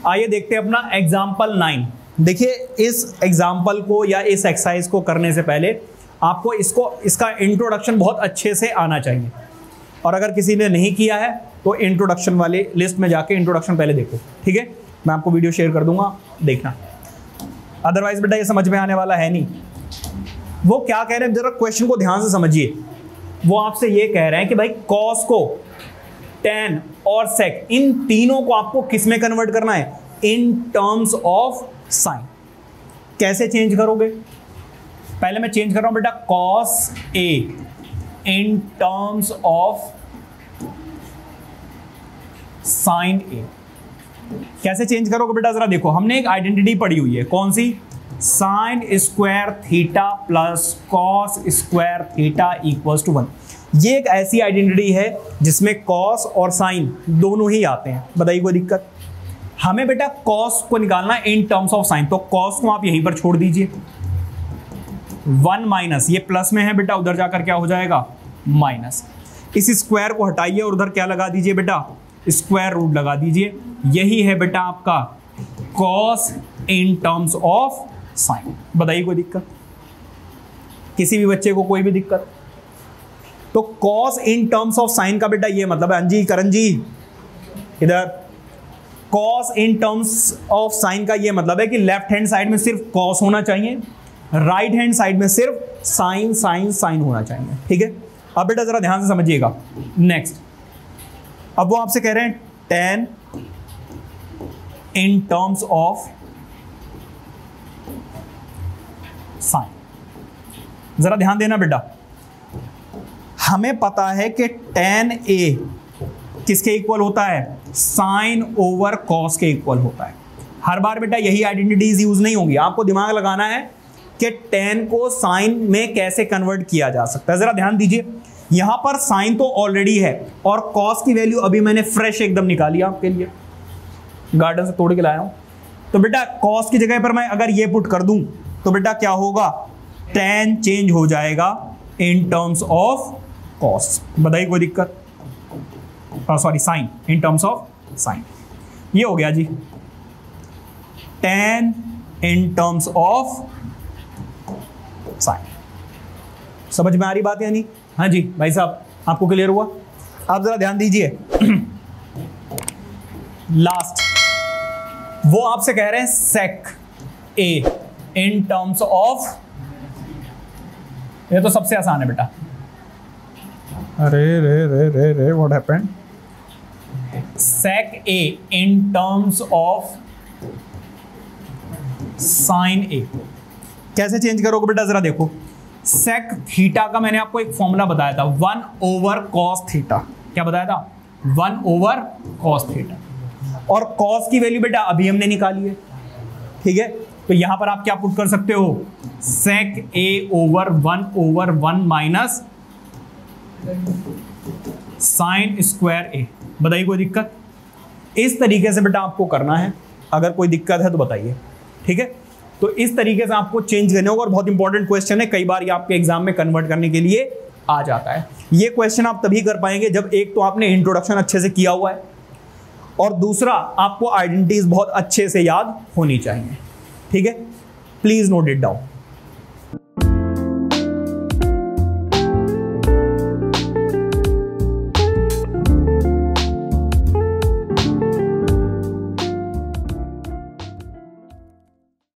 आइए देखते हैं अपना एग्जाम्पल 9। देखिए इस एग्जाम्पल को या इस एक्सरसाइज को करने से पहले आपको इसका इंट्रोडक्शन बहुत अच्छे से आना चाहिए, और अगर किसी ने नहीं किया है तो इंट्रोडक्शन वाले लिस्ट में जाके इंट्रोडक्शन पहले देखो, ठीक है। मैं आपको वीडियो शेयर कर दूंगा, देखना, अदरवाइज बेटा ये समझ में आने वाला है नहीं। वो क्या कह रहे हैं, जरा क्वेश्चन को ध्यान से समझिए। वो आपसे ये कह रहे हैं कि भाई कॉस को, टेन और सेक, इन तीनों को आपको किस में कन्वर्ट करना है, इन टर्म्स ऑफ साइन। कैसे चेंज करोगे, पहले मैं चेंज कर रहा हूं बेटा cos A in terms of sine A. कैसे चेंज करोगे बेटा, जरा देखो, हमने एक आइडेंटिटी पढ़ी हुई है, कौन सी, sine square theta plus cos square theta equals to 1। ये एक ऐसी आइडेंटिटी है जिसमें कॉस और साइन दोनों ही आते हैं। बताइए कोई दिक्कत। हमें बेटा कॉस को निकालना है इन टर्म्स ऑफ साइन, तो कॉस को आप यहीं पर छोड़ दीजिए, 1 माइनस, ये प्लस में है बेटा, उधर जाकर क्या हो जाएगा माइनस। इस स्क्वायर को हटाइए और उधर क्या लगा दीजिए बेटा, स्क्वायर रूट लगा दीजिए। यही है बेटा आपका cos in terms of sign. बताइए कोई दिक्कत, किसी भी बच्चे को कोई भी दिक्कत। तो cos in terms of sign का बेटा ये मतलब है, अंजी करण जी इधर, cos in terms of sign का ये मतलब है कि लेफ्ट हैंड साइड में सिर्फ कॉस होना चाहिए, राइट हैंड साइड में सिर्फ साइन साइन साइन होना चाहिए, ठीक है। अब बेटा जरा ध्यान से समझिएगा। नेक्स्ट, अब वो आपसे कह रहे हैं ten in terms of sign. जरा ध्यान देना बेटा, हमें पता है कि tan a किसके इक्वल होता है, साइन ओवर कॉस के इक्वल होता है। हर बार बेटा यही आइडेंटिटीज यूज नहीं होंगी, आपको दिमाग लगाना है कि tan को साइन में कैसे कन्वर्ट किया जा सकता है। जरा ध्यान दीजिए, यहां पर साइन तो ऑलरेडी है और कॉस की वैल्यू अभी मैंने फ्रेश एकदम निकाली आपके लिए, गार्डन से तोड़ के लाया हूं। तो बेटा कॉस की जगह पर मैं अगर ये पुट कर दूं तो बेटा क्या होगा, tan चेंज हो जाएगा इन टर्म्स ऑफ कॉस। बताइए कोई दिक्कत, sorry sine in terms of sine. ये हो गया जी tan in terms of sine. समझ में आ रही बात या नहीं? हाँ जी भाई साहब, आपको क्लियर हुआ? आप जरा ध्यान दीजिए। लास्ट, वो आपसे कह रहे हैं sec a in terms of, ये तो सबसे आसान है बेटा। अरे रे रे रे रे what happened, sec a in terms of sin a। कैसे चेंज करोगे बेटा, जरा देखो, sec थीटा का मैंने आपको एक फॉर्मूला बताया था, 1 ओवर cos थीटा। क्या बताया था, 1 ओवर cos थीटा, और cos की वैल्यू बेटा अभी हमने निकाली है, ठीक है। तो यहां पर आप क्या पुट कर सकते हो, sec a over 1 minus sine square a। बताइए कोई दिक्कत? इस तरीके से बेटा आपको करना है, अगर कोई दिक्कत है तो बताइए, ठीक है। तो इस तरीके से आपको चेंज करने होगा, और बहुत इंपॉर्टेंट क्वेश्चन है, कई बार ये आपके एग्जाम में कन्वर्ट करने के लिए आ जाता है। ये क्वेश्चन आप तभी कर पाएंगे जब एक तो आपने इंट्रोडक्शन अच्छे से किया हुआ है, और दूसरा आपको आइडेंटिटीज बहुत अच्छे से याद होनी चाहिए, ठीक है। Please note it down.